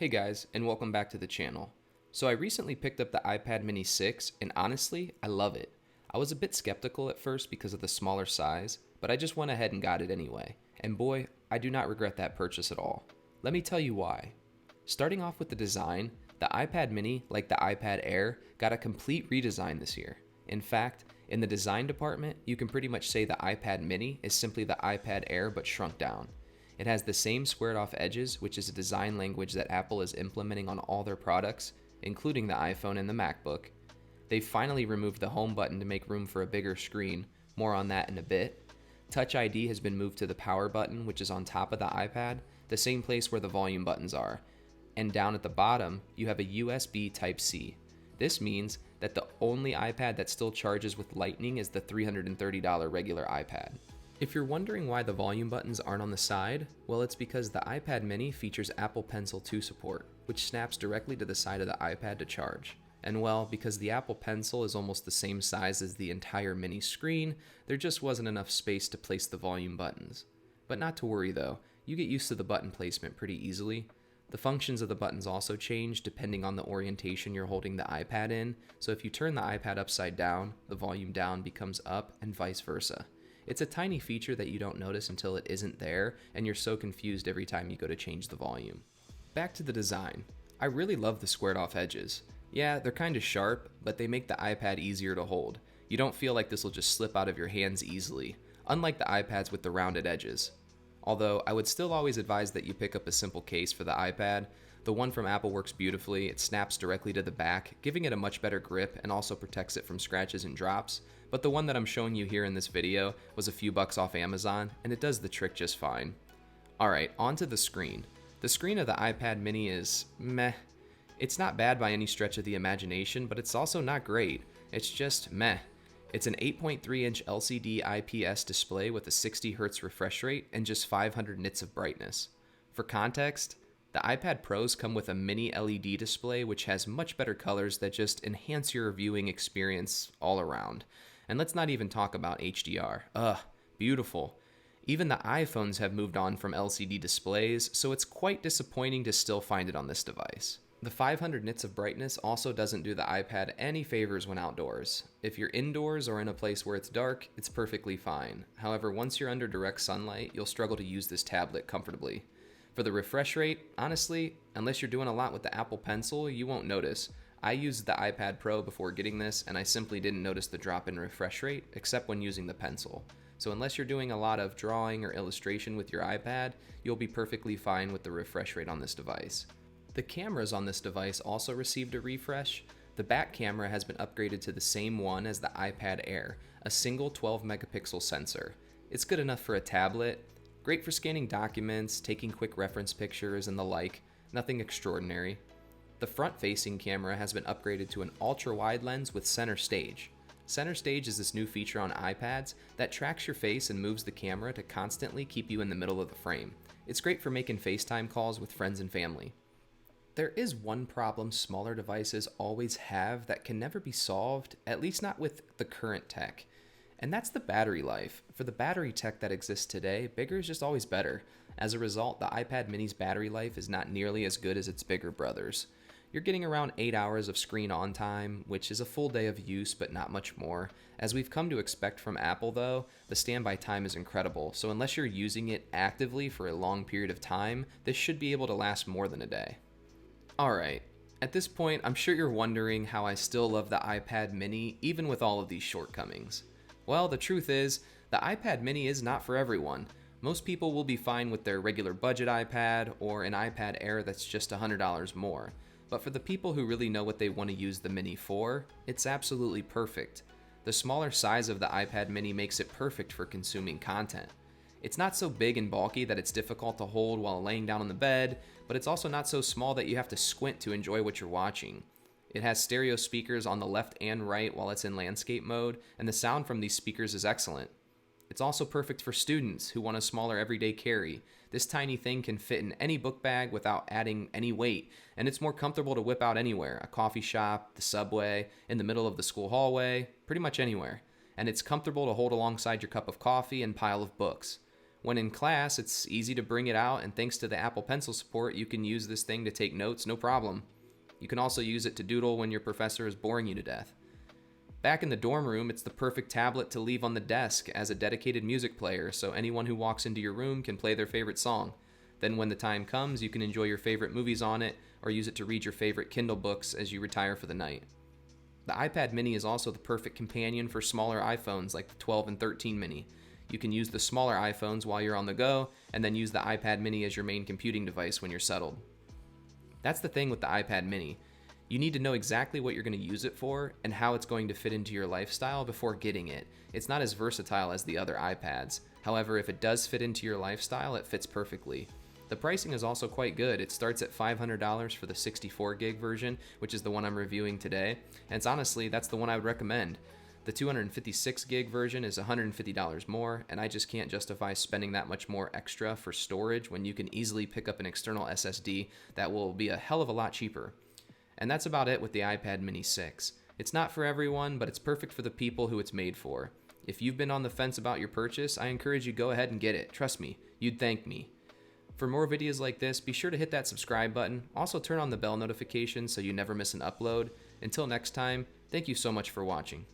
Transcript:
Hey guys, and welcome back to the channel. So I recently picked up the iPad mini 6, and honestly, I love it. I was a bit skeptical at first because of the smaller size, but I just went ahead and got it anyway. And boy, I do not regret that purchase at all. Let me tell you why. Starting off with the design, the iPad mini, like the iPad Air, got a complete redesign this year. In fact, in the design department, you can pretty much say the iPad mini is simply the iPad Air but shrunk down. It has the same squared off edges, which is a design language that Apple is implementing on all their products, including the iPhone and the MacBook. They've finally removed the home button to make room for a bigger screen, more on that in a bit. Touch ID has been moved to the power button, which is on top of the iPad, the same place where the volume buttons are. And down at the bottom, you have a USB Type-C. This means that the only iPad that still charges with Lightning is the $330 regular iPad. If you're wondering why the volume buttons aren't on the side, well, it's because the iPad mini features Apple Pencil 2 support, which snaps directly to the side of the iPad to charge. And well, because the Apple Pencil is almost the same size as the entire mini screen, there just wasn't enough space to place the volume buttons. But not to worry though, you get used to the button placement pretty easily. The functions of the buttons also change depending on the orientation you're holding the iPad in, so if you turn the iPad upside down, the volume down becomes up and vice versa. It's a tiny feature that you don't notice until it isn't there, and you're so confused every time you go to change the volume. Back to the design. I really love the squared off edges. Yeah, they're kind of sharp, but they make the iPad easier to hold. You don't feel like this will just slip out of your hands easily, unlike the iPads with the rounded edges. Although, I would still always advise that you pick up a simple case for the iPad. The one from Apple works beautifully, it snaps directly to the back, giving it a much better grip and also protects it from scratches and drops. But the one that I'm showing you here in this video was a few bucks off Amazon, and it does the trick just fine. Alright, onto the screen. The screen of the iPad mini is meh. It's not bad by any stretch of the imagination, but it's also not great. It's just meh. It's an 8.3-inch LCD IPS display with a 60Hz refresh rate and just 500 nits of brightness. For context, the iPad Pros come with a mini LED display which has much better colors that just enhance your viewing experience all around. And let's not even talk about HDR. Ugh, beautiful. Even the iPhones have moved on from LCD displays, so it's quite disappointing to still find it on this device. The 500 nits of brightness also doesn't do the iPad any favors when outdoors. If you're indoors or in a place where it's dark, it's perfectly fine. However, once you're under direct sunlight, you'll struggle to use this tablet comfortably. For the refresh rate, honestly, unless you're doing a lot with the Apple Pencil, you won't notice. I used the iPad Pro before getting this, and I simply didn't notice the drop in refresh rate, except when using the pencil. So unless you're doing a lot of drawing or illustration with your iPad, you'll be perfectly fine with the refresh rate on this device. The cameras on this device also received a refresh. The back camera has been upgraded to the same one as the iPad Air, a single 12 megapixel sensor. It's good enough for a tablet, great for scanning documents, taking quick reference pictures, and the like, nothing extraordinary. The front-facing camera has been upgraded to an ultra-wide lens with center stage. Center stage is this new feature on iPads that tracks your face and moves the camera to constantly keep you in the middle of the frame. It's great for making FaceTime calls with friends and family. There is one problem smaller devices always have that can never be solved, at least not with the current tech. And that's the battery life. For the battery tech that exists today, bigger is just always better. As a result, the iPad mini's battery life is not nearly as good as its bigger brothers. You're getting around 8 hours of screen on time, which is a full day of use but not much more. As we've come to expect from Apple though, the standby time is incredible, so unless you're using it actively for a long period of time, this should be able to last more than a day. Alright, at this point I'm sure you're wondering how I still love the iPad mini even with all of these shortcomings. Well, the truth is, the iPad mini is not for everyone. Most people will be fine with their regular budget iPad or an iPad Air that's just $100 more. But for the people who really know what they want to use the mini for, it's absolutely perfect. The smaller size of the iPad mini makes it perfect for consuming content. It's not so big and bulky that it's difficult to hold while laying down on the bed, but it's also not so small that you have to squint to enjoy what you're watching. It has stereo speakers on the left and right while it's in landscape mode, and the sound from these speakers is excellent. It's also perfect for students who want a smaller everyday carry. This tiny thing can fit in any book bag without adding any weight, and it's more comfortable to whip out anywhere, a coffee shop, the subway, in the middle of the school hallway, pretty much anywhere. And it's comfortable to hold alongside your cup of coffee and pile of books. When in class, it's easy to bring it out, and thanks to the Apple Pencil support, you can use this thing to take notes no problem. You can also use it to doodle when your professor is boring you to death. Back in the dorm room, it's the perfect tablet to leave on the desk as a dedicated music player, so anyone who walks into your room can play their favorite song. Then when the time comes, you can enjoy your favorite movies on it, or use it to read your favorite Kindle books as you retire for the night. The iPad mini is also the perfect companion for smaller iPhones like the 12 and 13 mini. You can use the smaller iPhones while you're on the go, and then use the iPad mini as your main computing device when you're settled. That's the thing with the iPad mini. You need to know exactly what you're going to use it for and how it's going to fit into your lifestyle before getting it. It's not as versatile as the other iPads. However, if it does fit into your lifestyle, it fits perfectly. The pricing is also quite good. It starts at $500 for the 64 gig version, which is the one I'm reviewing today. And honestly, that's the one I would recommend. The 256 gig version is $150 more, and I just can't justify spending that much more extra for storage when you can easily pick up an external SSD that will be a hell of a lot cheaper. And that's about it with the iPad mini 6. It's not for everyone, but it's perfect for the people who it's made for. If you've been on the fence about your purchase, I encourage you go ahead and get it. Trust me, you'd thank me. For more videos like this, be sure to hit that subscribe button. Also turn on the bell notification so you never miss an upload. Until next time, thank you so much for watching.